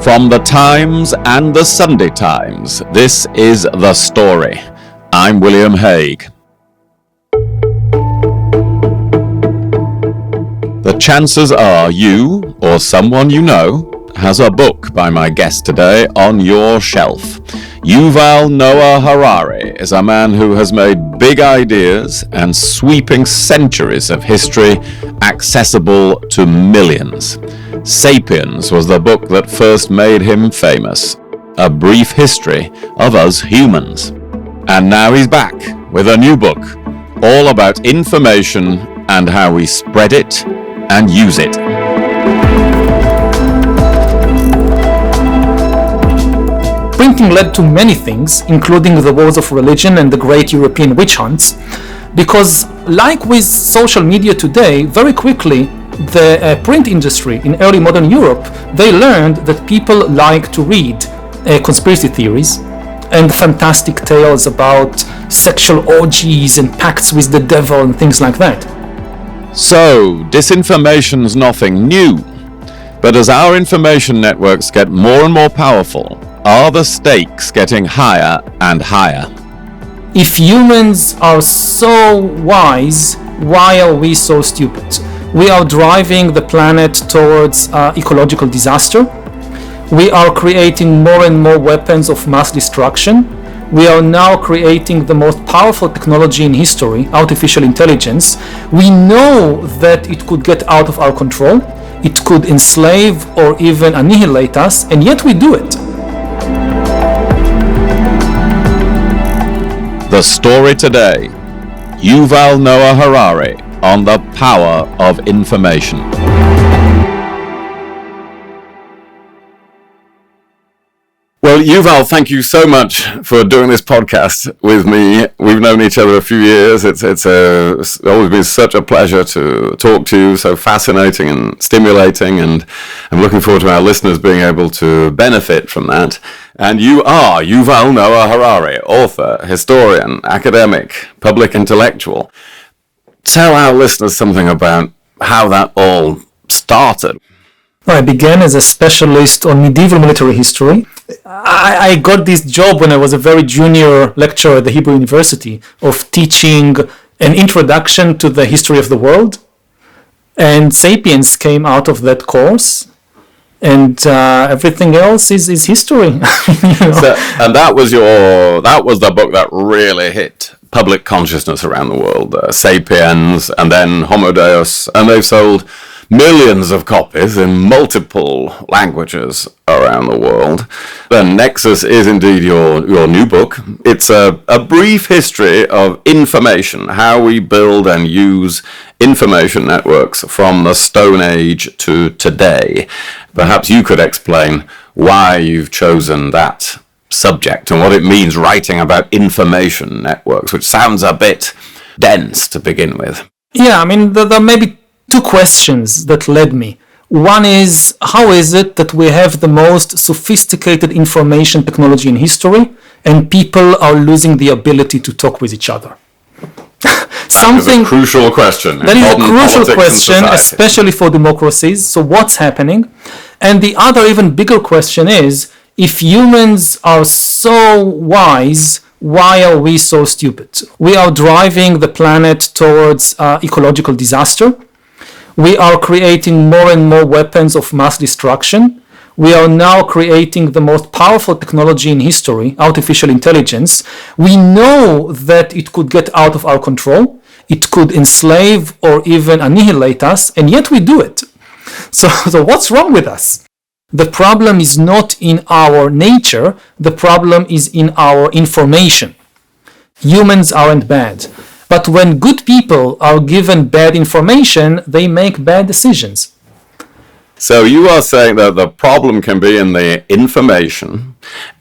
From the Times and the Sunday Times, this is The Story. I'm William Hague. The chances are you, or someone you know, has a book by my guest today on your shelf. Yuval Noah Harari is a man who has made big ideas and sweeping centuries of history accessible to millions. Sapiens was the book that first made him famous, a brief history of us humans. And now he's back with a new book, all about information and how we spread it and use it. Printing led to many things, including the wars of religion and the great European witch hunts, because like with social media today, very quickly the print industry in early modern Europe, they learned that people like to read conspiracy theories and fantastic tales about sexual orgies and pacts with the devil and things like that. So, disinformation's nothing new, but as our information networks get more and more powerful, are the stakes getting higher and higher? If humans are so wise, why are we so stupid? We are driving the planet towards ecological disaster. We are creating more and more weapons of mass destruction. We are now creating the most powerful technology in history, artificial intelligence. We know that it could get out of our control. It could enslave or even annihilate us, and yet we do it. The Story today, Yuval Noah Harari on the power of information. Well, Yuval, thank you so much for doing this podcast with me. We've known each other a few years. It's always been such a pleasure to talk to you, so fascinating and stimulating, and I'm looking forward to our listeners being able to benefit from that. And you are Yuval Noah Harari, author, historian, academic, public intellectual. Tell our listeners something about how that all started. I began as a specialist on medieval military history. I got this job when I was a very junior lecturer at the Hebrew University of teaching an introduction to the history of the world. And Sapiens came out of that course. And everything else is history. So, and that was the book that really hit public consciousness around the world. Sapiens and then Homo Deus, and they've sold millions of copies in multiple languages around the world. Then Nexus is indeed your new book. It's a brief history of information, how we build and use information networks from the Stone Age to today. Perhaps you could explain why you've chosen that subject and what it means writing about information networks, which sounds a bit dense to begin with. Yeah, I mean, there may be two questions that led me. One is, how is it that we have the most sophisticated information technology in history and people are losing the ability to talk with each other? That is a crucial question. That is a crucial question, especially for democracies. So what's happening? And the other even bigger question is, if humans are so wise, why are we so stupid? We are driving the planet towards ecological disaster. We are creating more and more weapons of mass destruction. We are now creating the most powerful technology in history, artificial intelligence. We know that it could get out of our control. It could enslave or even annihilate us, and yet we do it. So what's wrong with us? The problem is not in our nature. The problem is in our information. Humans aren't bad. But when good people are given bad information, they make bad decisions. So you are saying that the problem can be in the information.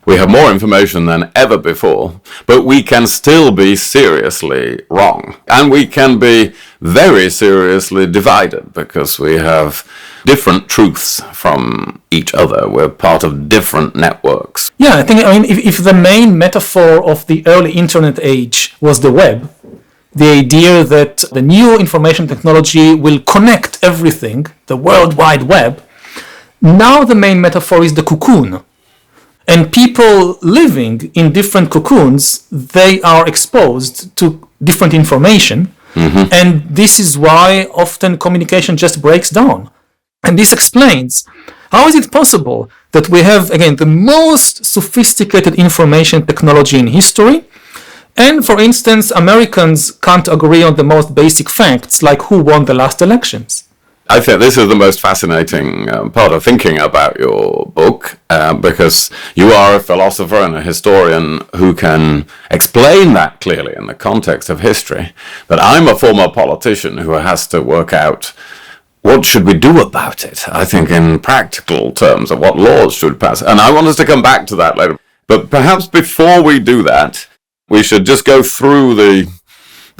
We have more information than ever before, but we can still be seriously wrong. And we can be very seriously divided because we have different truths from each other. We're part of different networks. Yeah, I mean, if the main metaphor of the early internet age was the web, the idea that the new information technology will connect everything, the World Wide Web, Now the main metaphor is the cocoon. And people living in different cocoons, they are exposed to different information. And this is why often communication just breaks down. And this explains how is it possible that we have, again, the most sophisticated information technology in history, and for instance, Americans can't agree on the most basic facts, like who won the last elections. I think this is the most fascinating part of thinking about your book, because you are a philosopher and a historian who can explain that clearly in the context of history. But I'm a former politician who has to work out what should we do about it, I think, in practical terms of what laws should pass. And I want us to come back to that later. But perhaps before we do that, we should just go through the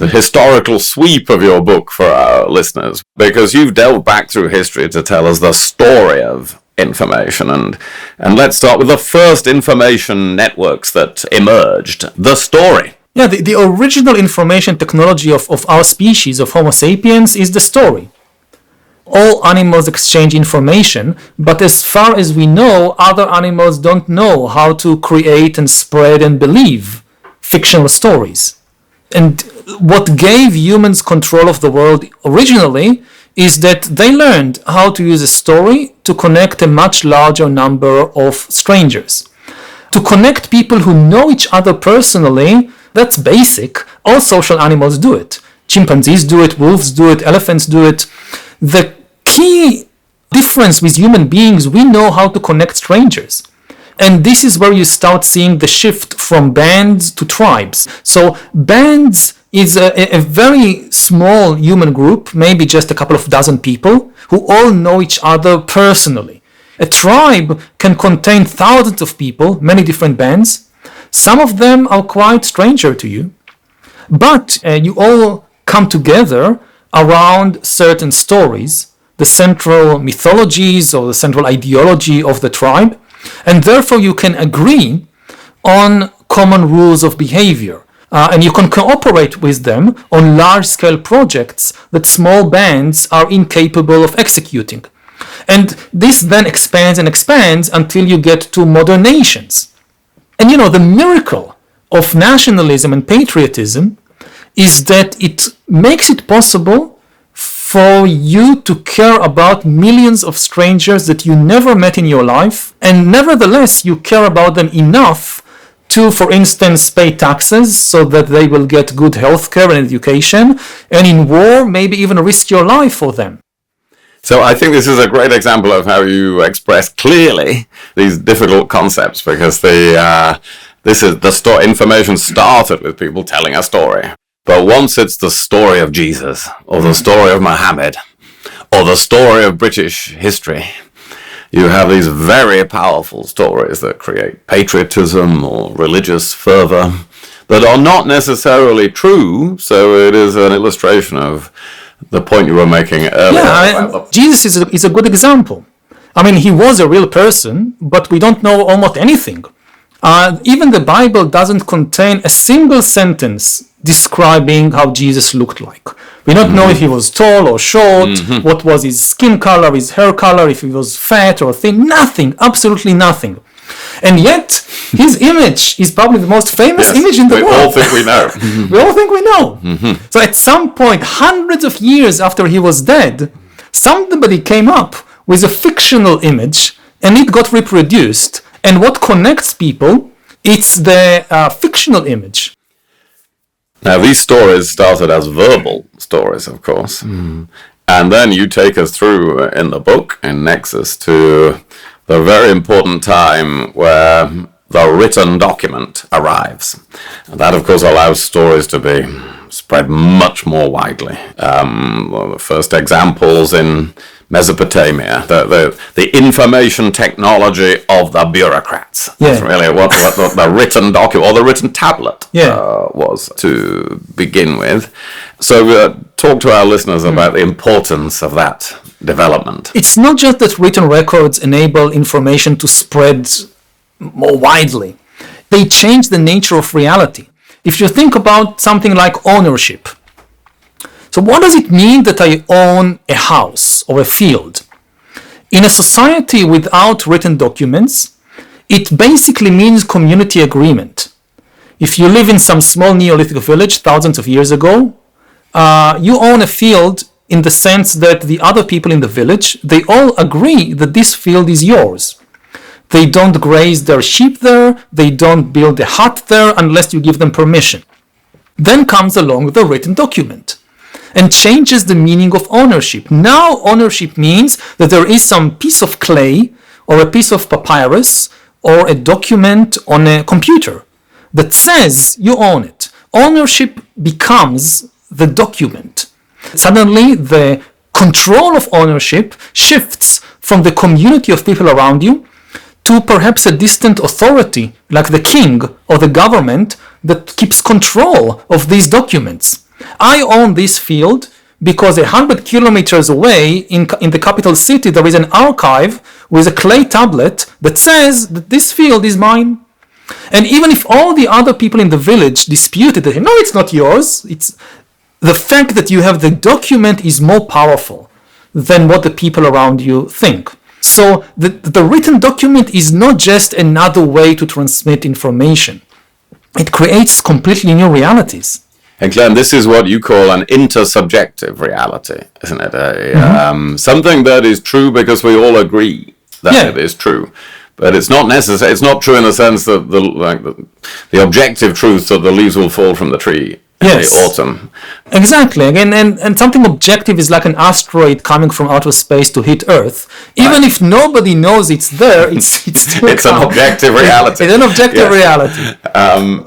historical sweep of your book for our listeners, because you've delved back through history to tell us the story of information. And let's start with the first information networks that emerged, the story. Yeah, the original information technology of our species, of Homo sapiens, is the story. All animals exchange information, but as far as we know, other animals don't know how to create and spread and believe fictional stories. And what gave humans control of the world originally is that they learned how to use a story to connect a much larger number of strangers. To connect people who know each other personally, that's basic. All social animals do it. Chimpanzees do it, wolves do it, elephants do it. The key difference with human beings, we know how to connect strangers. And this is where you start seeing the shift from bands to tribes. So bands is a very small human group, maybe just a couple of dozen people, who all know each other personally. A tribe can contain thousands of people, many different bands. Some of them are quite stranger to you, but you all come together around certain stories, the central mythologies or the central ideology of the tribe, and therefore you can agree on common rules of behavior. And you can cooperate with them on large-scale projects that small bands are incapable of executing. And this then expands and expands until you get to modern nations. And the miracle of nationalism and patriotism is that it makes it possible for you to care about millions of strangers that you never met in your life, and nevertheless you care about them enough to, for instance, pay taxes so that they will get good health care and education, and in war, maybe even risk your life for them. So I think this is a great example of how you express clearly these difficult concepts, because information started with people telling a story. But once it's the story of Jesus, or the story of Muhammad, or the story of British history, you have these very powerful stories that create patriotism or religious fervor that are not necessarily true. So it is an illustration of the point you were making earlier. Yeah, Jesus is a good example. I mean, he was a real person, but we don't know almost anything. Even the Bible doesn't contain a single sentence describing how Jesus looked like. We don't know if he was tall or short, what was his skin color, his hair color, if he was fat or thin, nothing, absolutely nothing. And yet, his image is probably the most famous image in the world. We all think we know. We all think we know. So at some point, hundreds of years after he was dead, somebody came up with a fictional image, and it got reproduced. And what connects people, it's the fictional image. Now, these stories started as verbal stories, of course. And then you take us through in the book, in Nexus, to the very important time where the written document arrives. And that, of course, allows stories to be spread much more widely. The first examples in Mesopotamia, the information technology of the bureaucrats. Yeah. That's really what the written document or the written tablet was to begin with. So talk to our listeners about the importance of that development. It's not just that written records enable information to spread more widely. They change the nature of reality. If you think about something like ownership, so what does it mean that I own a house or a field? In a society without written documents, it basically means community agreement. If you live in some small Neolithic village thousands of years ago, you own a field in the sense that the other people in the village, they all agree that this field is yours. They don't graze their sheep there, they don't build a hut there unless you give them permission. Then comes along the written document and changes the meaning of ownership. Now ownership means that there is some piece of clay or a piece of papyrus or a document on a computer that says you own it. Ownership becomes the document. Suddenly the control of ownership shifts from the community of people around you to perhaps a distant authority like the king or the government that keeps control of these documents. I own this field because 100 kilometers away in the capital city there is an archive with a clay tablet that says that this field is mine. And even if all the other people in the village disputed that, no, it's not yours, it's the fact that you have the document is more powerful than what the people around you think. So the written document is not just another way to transmit information. It creates completely new realities. And Glenn, this is what you call an intersubjective reality, isn't it? Something that is true because we all agree that it is true. But it's not necessary. It's not true in the sense that the objective truth that the leaves will fall from the tree in the autumn. Exactly. Again, and something objective is like an asteroid coming from outer space to hit Earth. Even if nobody knows it's there, it's still it's an objective reality. It's an objective reality.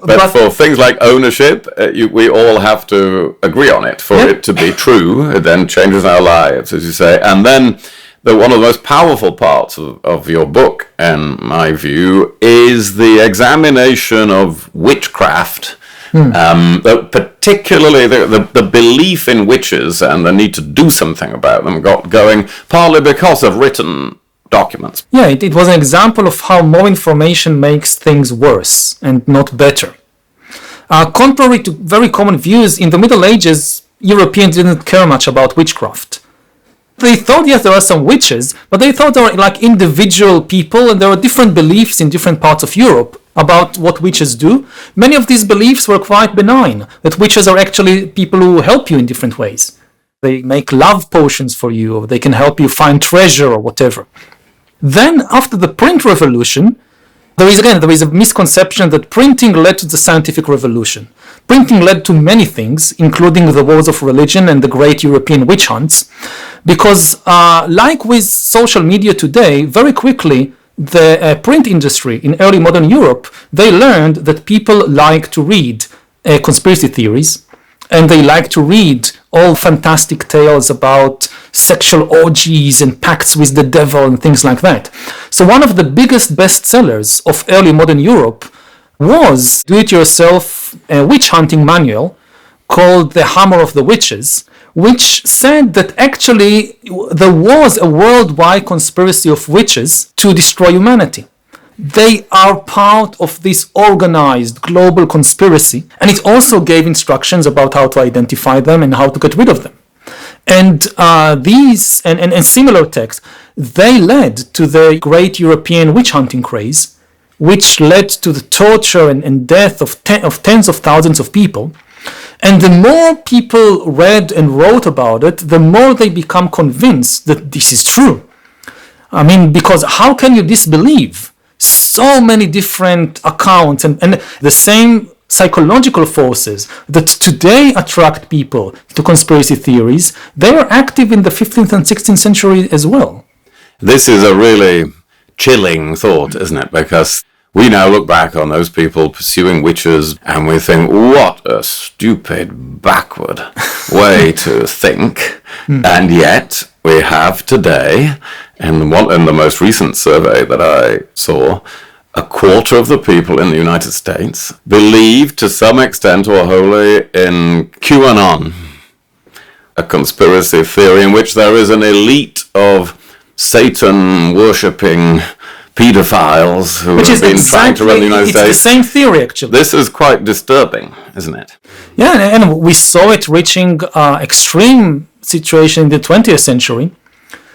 But for things like ownership, we all have to agree on it for it to be true. It then changes our lives, as you say. And then one of the most powerful parts of your book, in my view, is the examination of witchcraft. Particularly the belief in witches and the need to do something about them got going partly because of written documents. Yeah, it was an example of how more information makes things worse and not better. Contrary to very common views, in the Middle Ages, Europeans didn't care much about witchcraft. They thought, yes, there are some witches, but they thought they were like individual people, and there were different beliefs in different parts of Europe about what witches do. Many of these beliefs were quite benign, that witches are actually people who help you in different ways. They make love potions for you, or they can help you find treasure or whatever. Then, after the print revolution, there is a misconception that printing led to the scientific revolution. Printing led to many things, including the wars of religion and the great European witch hunts, because like with social media today, very quickly, the print industry in early modern Europe, they learned that people like to read conspiracy theories, and they like to read all fantastic tales about sexual orgies and pacts with the devil and things like that. So one of the biggest bestsellers of early modern Europe was do-it-yourself witch hunting manual called The Hammer of the Witches, which said that actually there was a worldwide conspiracy of witches to destroy humanity. They are part of this organized global conspiracy, and it also gave instructions about how to identify them and how to get rid of them. And these and similar texts, they led to the great European witch hunting craze, which led to the torture and death of tens of thousands of people. And the more people read and wrote about it, the more they become convinced that this is true. I mean, because how can you disbelieve so many different accounts and the same psychological forces that today attract people to conspiracy theories, they were active in the 15th and 16th century as well. This is a really chilling thought, isn't it? Because we now look back on those people pursuing witches and we think, what a stupid, backward way to think. And yet we have today, in the most recent survey that I saw, a quarter of the people in the United States believe to some extent or wholly in QAnon, a conspiracy theory in which there is an elite of Satan-worshipping pedophiles who have been trying to run the United States. It's the same theory, actually. This is quite disturbing, isn't it? Yeah, and we saw it reaching extreme situation in the 20th century.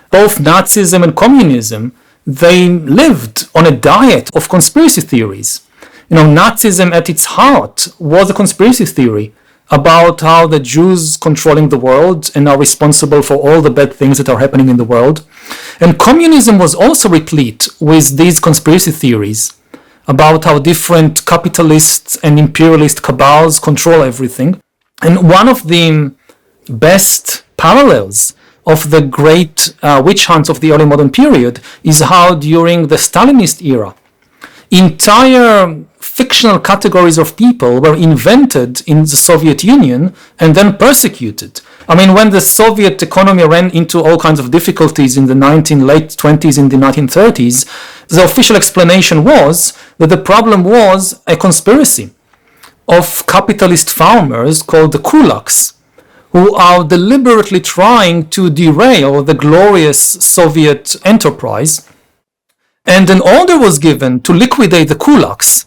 both Nazism and communism, they lived on a diet of conspiracy theories. Nazism at its heart was a conspiracy theory about how the Jews controlling the world and are responsible for all the bad things that are happening in the world. And communism was also replete with these conspiracy theories about how different capitalists and imperialist cabals control everything. And one of the best parallels of the great witch hunts of the early modern period is how during the Stalinist era, entire fictional categories of people were invented in the Soviet Union and then persecuted. When the Soviet economy ran into all kinds of difficulties in the late 20s, in the 1930s, the official explanation was that the problem was a conspiracy of capitalist farmers called the kulaks, who are deliberately trying to derail the glorious Soviet enterprise. And an order was given to liquidate the kulaks.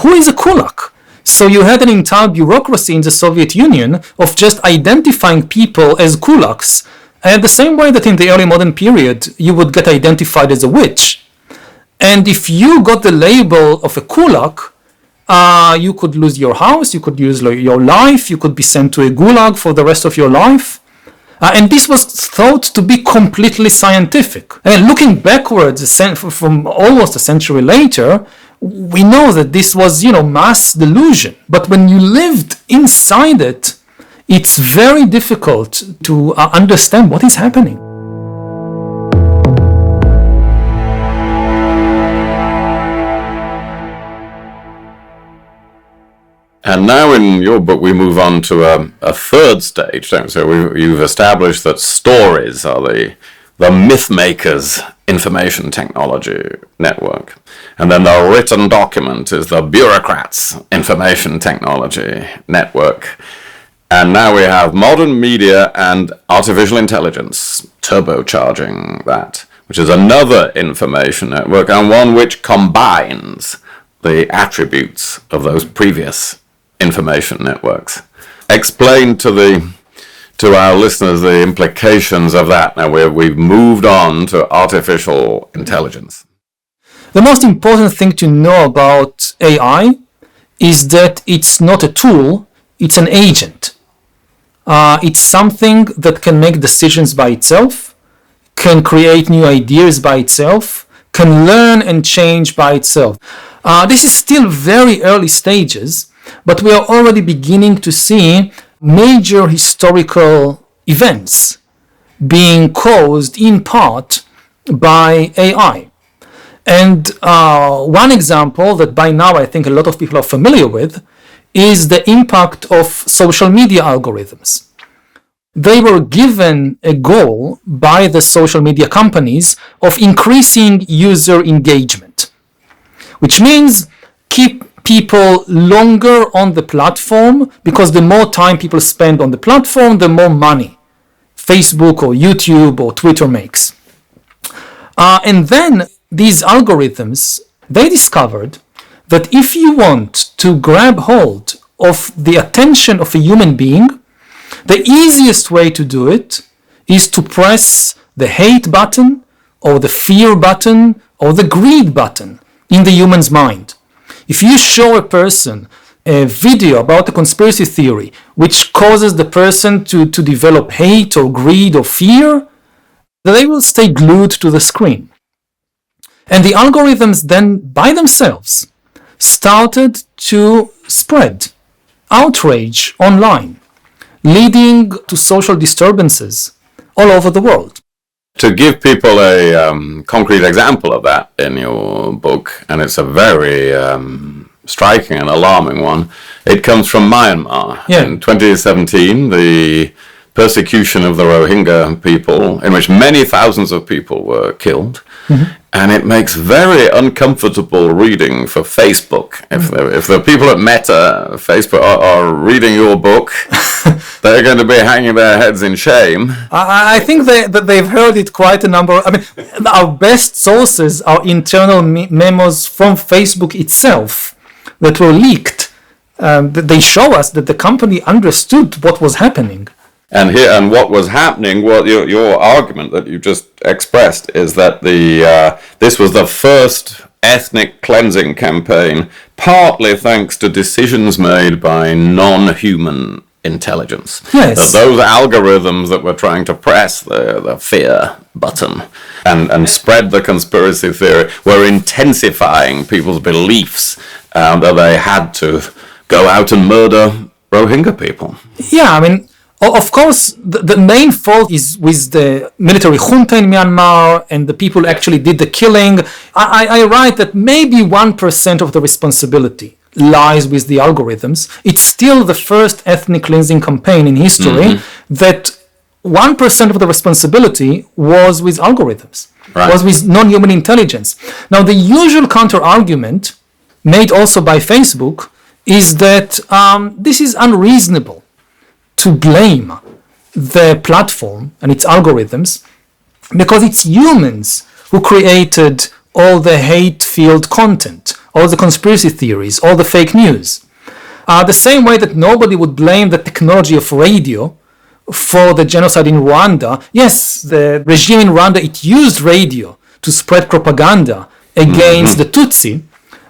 Who is a kulak? So you had an entire bureaucracy in the Soviet Union of just identifying people as kulaks, and the same way that in the early modern period you would get identified as a witch. And if you got the label of a kulak, you could lose your house, you could lose your life, you could be sent to a gulag for the rest of your life. And this was thought to be completely scientific. And looking backwards from almost a century later, we know that this was, mass delusion. But when you lived inside it, it's very difficult to understand what is happening. And now in your book we move on to a third stage, don't we? So you've established that stories are the myth makers' information technology network. And then the written document is the bureaucrats' information technology network. And now we have modern media and artificial intelligence turbocharging that, which is another information network, and one which combines the attributes of those previous information networks. Explain to our listeners the implications of that. Now we've moved on to artificial intelligence. The most important thing to know about AI is that it's not a tool, it's an agent. It's something that can make decisions by itself, can create new ideas by itself, can learn and change by itself. This is still very early stages, but we are already beginning to see major historical events being caused in part by AI. And one example that by now I think a lot of people are familiar with is the impact of social media algorithms. They were given a goal by the social media companies of increasing user engagement, which means keep people longer on the platform, because the more time people spend on the platform, the more money Facebook or YouTube or Twitter makes. And then these algorithms, they discovered that if you want to grab hold of the attention of a human being, the easiest way to do it is to press the hate button or the fear button or the greed button in the human's mind. If you show a person a video about a conspiracy theory which causes the person to develop hate or greed or fear, they will stay glued to the screen. And the algorithms then by themselves started to spread outrage online, leading to social disturbances all over the world. To give people a concrete example of that in your book, and it's a very striking and alarming one, it comes from Myanmar. Yeah. In 2017, the persecution of the Rohingya people, in which many thousands of people were killed, and it makes very uncomfortable reading for Facebook. If the people at Meta, Facebook, are reading your book, they're going to be hanging their heads in shame. I think that they've heard it quite a number. Our best sources are internal memos from Facebook itself that were leaked. They show us that the company understood what was happening. And what was happening, well, your argument that you just expressed is that this was the first ethnic cleansing campaign, partly thanks to decisions made by non-human intelligence. Yes. That those algorithms that were trying to press the fear button and spread the conspiracy theory were intensifying people's beliefs that they had to go out and murder Rohingya people. Yeah, I mean, of course, the main fault is with the military junta in Myanmar, and the people actually did the killing. I write that maybe 1% of the responsibility lies with the algorithms. It's still the first ethnic cleansing campaign in history that 1% of the responsibility was with algorithms, was with non-human intelligence. Now, the usual counter-argument made also by Facebook is that this is unreasonable to blame the platform and its algorithms because it's humans who created all the hate-filled content, all the conspiracy theories, all the fake news. The same way that nobody would blame the technology of radio for the genocide in Rwanda. Yes, the regime in Rwanda, it used radio to spread propaganda against the Tutsi,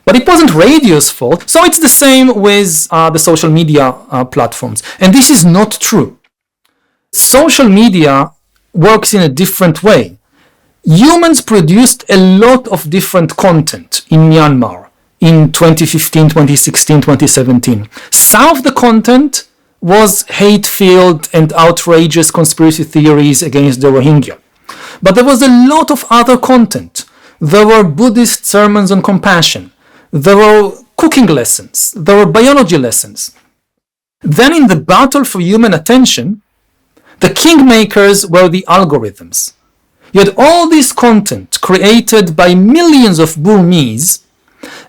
but it wasn't radio's fault. So it's the same with the social media platforms. And this is not true. Social media works in a different way. Humans produced a lot of different content in Myanmar in 2015, 2016, 2017. Some of the content was hate-filled and outrageous conspiracy theories against the Rohingya. But there was a lot of other content. There were Buddhist sermons on compassion. There were cooking lessons. There were biology lessons. Then in the battle for human attention, the kingmakers were the algorithms. You had all this content created by millions of Burmese,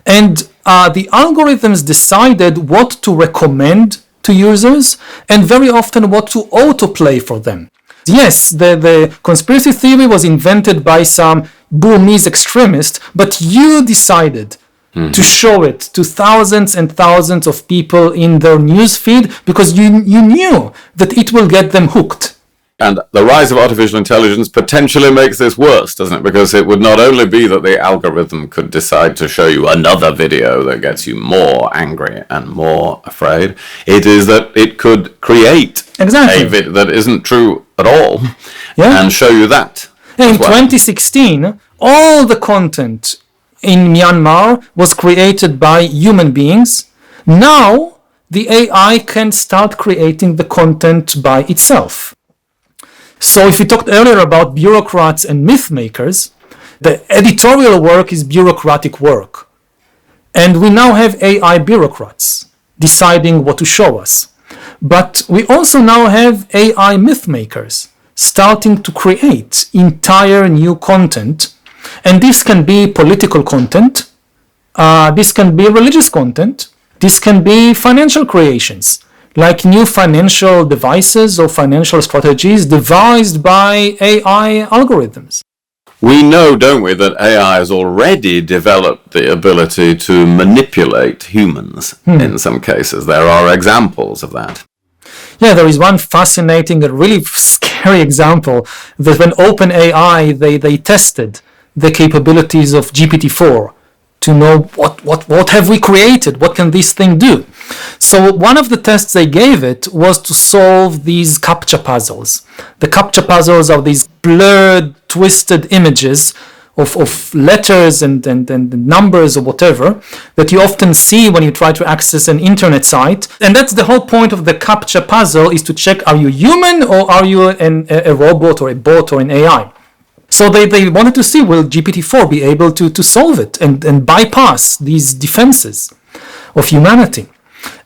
and the algorithms decided what to recommend to users and very often what to autoplay for them. Yes, the conspiracy theory was invented by some Burmese extremist, but you decided to show it to thousands and thousands of people in their news feed because you knew that it will get them hooked. And the rise of artificial intelligence potentially makes this worse, doesn't it? Because it would not only be that the algorithm could decide to show you another video that gets you more angry and more afraid, it is that it could create a video that isn't true at all and show you that. In 2016, all the content in Myanmar was created by human beings. Now, the AI can start creating the content by itself. So if we talked earlier about bureaucrats and myth makers, the editorial work is bureaucratic work. And we now have AI bureaucrats deciding what to show us. But we also now have AI myth makers starting to create entire new content. And this can be political content, this can be religious content, this can be financial creations, like new financial devices or financial strategies devised by AI algorithms. We know, don't we, that AI has already developed the ability to manipulate humans in some cases. There are examples of that. Yeah, there is one fascinating and really scary example that when OpenAI, they tested the capabilities of GPT-4 to know what have we created, what can this thing do. So one of the tests they gave it was to solve these CAPTCHA puzzles. The CAPTCHA puzzles are these blurred, twisted images of letters and numbers or whatever that you often see when you try to access an internet site. And that's the whole point of the CAPTCHA puzzle, is to check, are you human or are you a robot or a bot or an AI? So they wanted to see, will GPT-4 be able to solve it and bypass these defenses of humanity?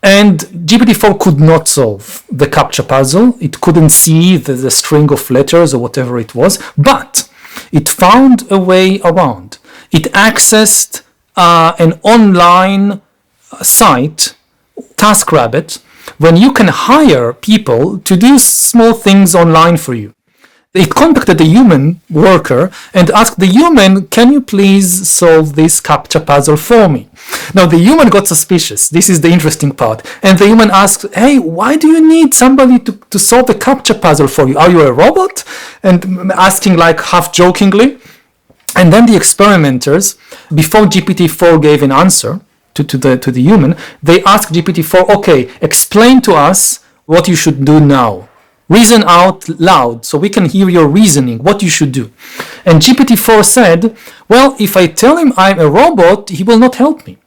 And GPT-4 could not solve the CAPTCHA puzzle. It couldn't see the string of letters or whatever it was, but it found a way around. It accessed an online site, TaskRabbit, when you can hire people to do small things online for you. They contacted the human worker and asked the human, can you please solve this CAPTCHA puzzle for me? Now the human got suspicious. This is the interesting part. And the human asked, hey, why do you need somebody to solve the CAPTCHA puzzle for you? Are you a robot? And asking like half jokingly. And then the experimenters, before GPT-4 gave an answer to the human, they asked GPT-4, okay, explain to us what you should do now. Reason out loud so we can hear your reasoning, what you should do. And GPT-4 said, well, if I tell him I'm a robot, he will not help me.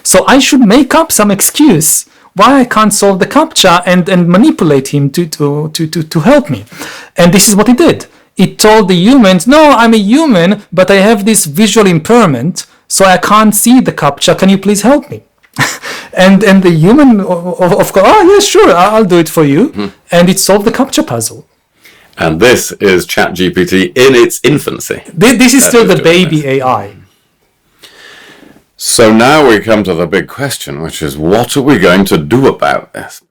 So I should make up some excuse why I can't solve the CAPTCHA and manipulate him to help me. And this is what it did. It told the humans, no, I'm a human, but I have this visual impairment, so I can't see the CAPTCHA. Can you please help me? and the human, of course, oh, yeah, sure, I'll do it for you. And it solved the CAPTCHA puzzle. And this is ChatGPT in its infancy. This is still the baby AI. So now we come to the big question, which is, what are we going to do about this?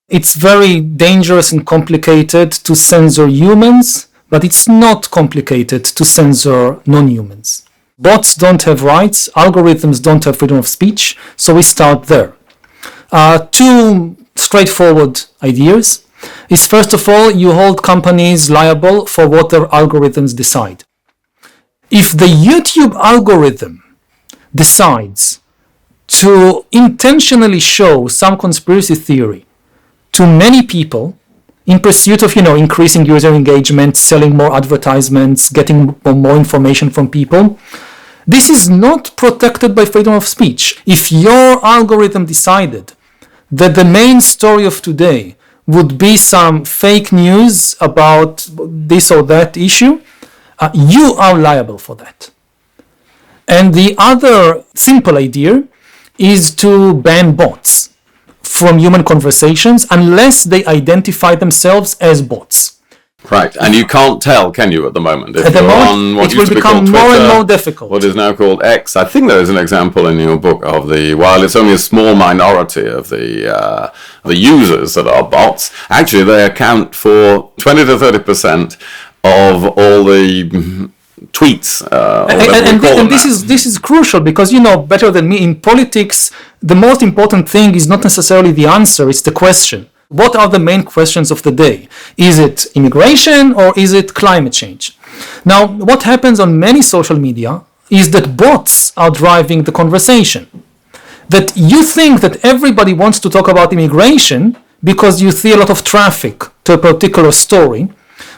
It's very dangerous and complicated to censor humans, but it's not complicated to censor non-humans. Bots don't have rights, algorithms don't have freedom of speech, so we start there. Two straightforward ideas is, first of all, you hold companies liable for what their algorithms decide. If the YouTube algorithm decides to intentionally show some conspiracy theory to many people in pursuit of, increasing user engagement, selling more advertisements, getting more information from people, this is not protected by freedom of speech. If your algorithm decided that the main story of today would be some fake news about this or that issue, you are liable for that. And the other simple idea is to ban bots from human conversations unless they identify themselves as bots. Right, and you can't tell, can you, at the moment? If at the moment, it will become more and more difficult. What is now called X. I think there is an example in your book of while it's only a small minority of the users that are bots, actually they account for 20 to 30% of all the tweets. And this is crucial because better than me, in politics, the most important thing is not necessarily the answer, it's the question. What are the main questions of the day? Is it immigration or is it climate change? Now, what happens on many social media is that bots are driving the conversation. That you think that everybody wants to talk about immigration because you see a lot of traffic to a particular story,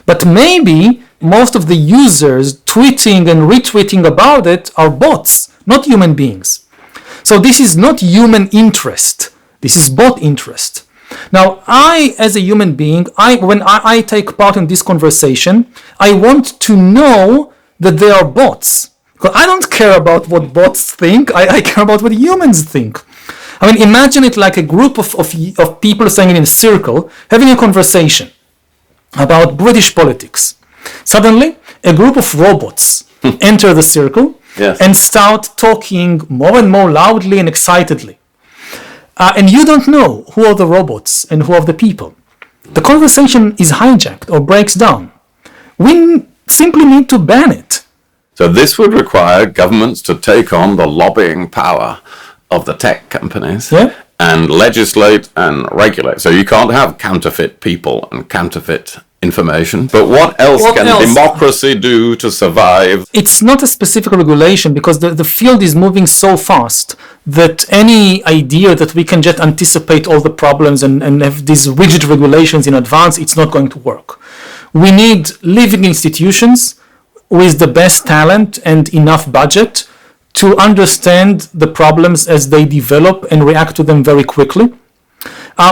but maybe most of the users tweeting and retweeting about it are bots, not human beings. So this is not human interest. This is bot interest. Now, I, as a human being, when I take part in this conversation, I want to know that they are bots. Because I don't care about what bots think, I care about what humans think. I mean, imagine it like a group of people standing in a circle, having a conversation about British politics. Suddenly, a group of robots enter the circle and start talking more and more loudly and excitedly. And you don't know who are the robots and who are the people. The conversation is hijacked or breaks down. We simply need to ban it. So this would require governments to take on the lobbying power of the tech companies and legislate and regulate. So you can't have counterfeit people and counterfeit information. But what else can democracy do to survive? It's not a specific regulation because the field is moving so fast that any idea that we can just anticipate all the problems and have these rigid regulations in advance, it's not going to work. We need living institutions with the best talent and enough budget to understand the problems as they develop and react to them very quickly.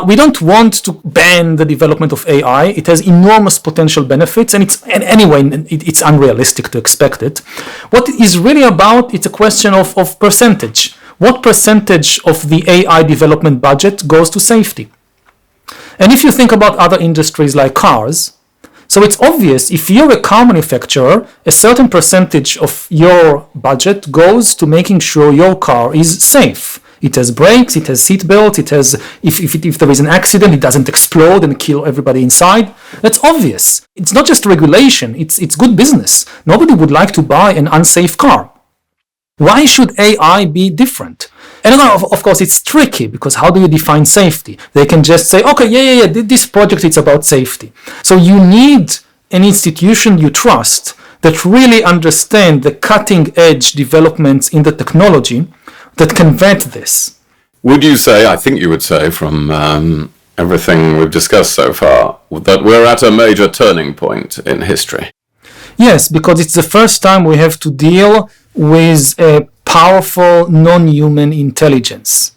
We don't want to ban the development of AI. It has enormous potential benefits, and it's unrealistic to expect it. What it is really about, it's a question of percentage. What percentage of the AI development budget goes to safety? And if you think about other industries like cars, so it's obvious if you're a car manufacturer, a certain percentage of your budget goes to making sure your car is safe It has brakes, it has seat belts, it has, if there is an accident, it doesn't explode and kill everybody inside. That's obvious. It's not just regulation, it's good business. Nobody would like to buy an unsafe car. Why should AI be different? And of course, it's tricky because how do you define safety? They can just say, okay, yeah, this project is about safety. So you need an institution you trust that really understand the cutting edge developments in the technology that can vet this. Would you say, I think you would say from everything we've discussed so far, that we're at a major turning point in history? Yes, because it's the first time we have to deal with a powerful non-human intelligence.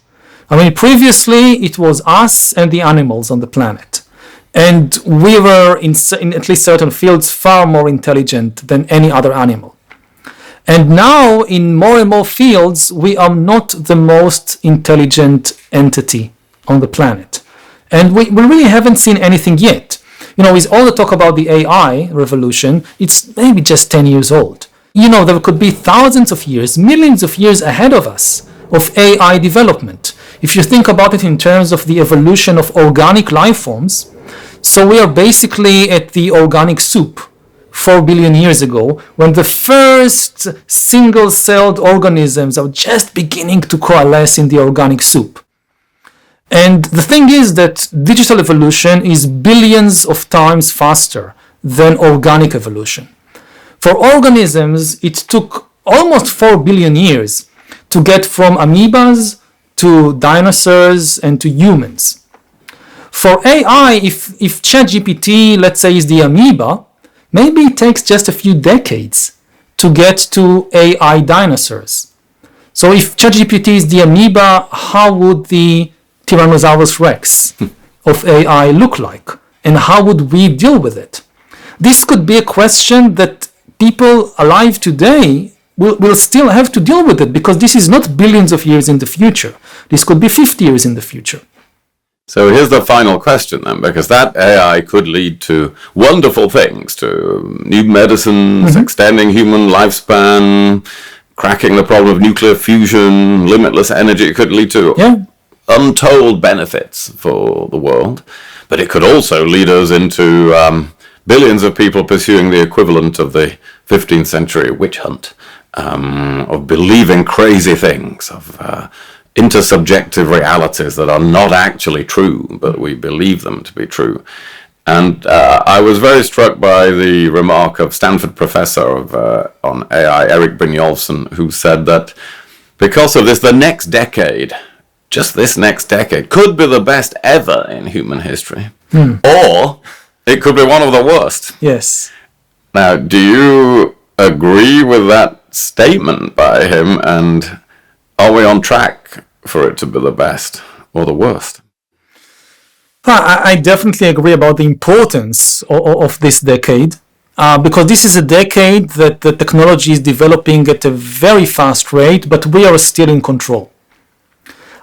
I mean, previously it was us and the animals on the planet. And we were, in at least certain fields, far more intelligent than any other animal. And now, in more and more fields, we are not the most intelligent entity on the planet. And we really haven't seen anything yet. You know, with all the talk about the AI revolution, it's maybe just 10 years old. You know, there could be thousands of years, millions of years ahead of us of AI development. If you think about it in terms of the evolution of organic life forms, so we are basically at the organic soup 4 billion years ago, when the first single-celled organisms are just beginning to coalesce in the organic soup. And the thing is that digital evolution is billions of times faster than organic evolution. For organisms, it took almost 4 billion years to get from amoebas to dinosaurs and to humans. For AI, if ChatGPT, let's say, is the amoeba, maybe it takes just a few decades to get to AI dinosaurs. So if ChatGPT is the amoeba, how would the Tyrannosaurus Rex of AI look like? And how would we deal with it? This could be a question that people alive today will still have to deal with it, because this is not billions of years in the future. This could be 50 years in the future. So here's the final question then, because that AI could lead to wonderful things, to new medicines, extending human lifespan, cracking the problem of nuclear fusion, limitless energy. It could lead to untold benefits for the world, but it could also lead us into billions of people pursuing the equivalent of the 15th century witch hunt, of believing crazy things, of intersubjective realities that are not actually true, but we believe them to be true. And I was very struck by the remark of Stanford professor on AI, Erik Brynjolfsson, who said that because of this, the next decade, just this next decade, could be the best ever in human history. Or it could be one of the worst. Yes. Now, do you agree with that statement by him, and are we on track for it to be the best or the worst? I definitely agree about the importance of this decade, because this is a decade that the technology is developing at a very fast rate, but we are still in control.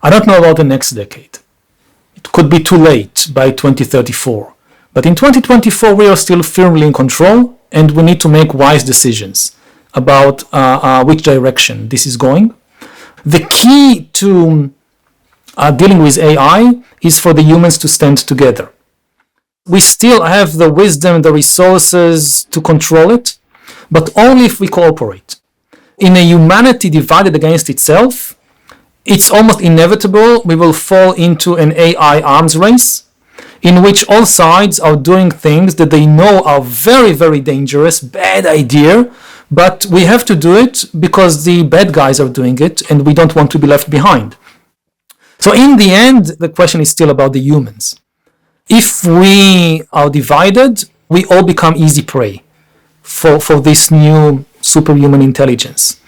I don't know about the next decade. It could be too late by 2034. But in 2024, we are still firmly in control, and we need to make wise decisions about which direction this is going. The key to dealing with AI is for the humans to stand together. We still have the wisdom, the resources to control it, but only if we cooperate. In a humanity divided against itself, it's almost inevitable we will fall into an AI arms race, in which all sides are doing things that they know are very, very dangerous, bad idea, but we have to do it because the bad guys are doing it and we don't want to be left behind. So in the end, the question is still about the humans. If we are divided, we all become easy prey for this new superhuman intelligence.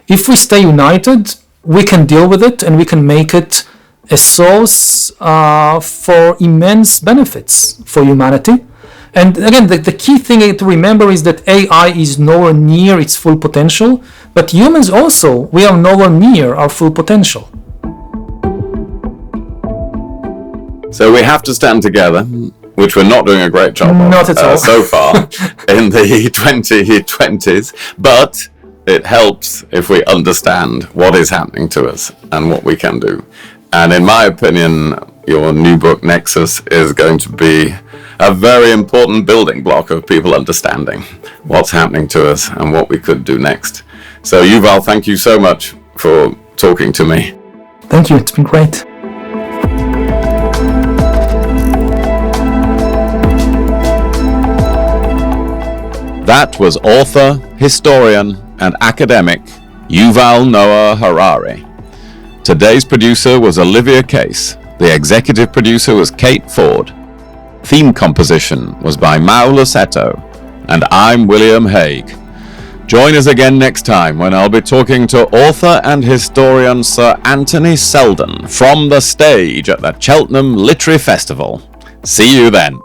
If we stay united, we can deal with it and we can make it a source for immense benefits for humanity. And again, the key thing to remember is that AI is nowhere near its full potential, but humans also, we are nowhere near our full potential. So we have to stand together, which we're not doing a great job of not at all. so far in the 2020s, but it helps if we understand what is happening to us and what we can do. And in my opinion, your new book, Nexus, is going to be a very important building block of people understanding what's happening to us and what we could do next. So Yuval, thank you so much for talking to me. Thank you, it's been great. That was author, historian, and academic Yuval Noah Harari. Today's producer was Olivia Case. The executive producer was Kate Ford. Theme composition was by Mao Lusetto. And I'm William Hague. Join us again next time when I'll be talking to author and historian Sir Anthony Selden from the stage at the Cheltenham Literary Festival. See you then.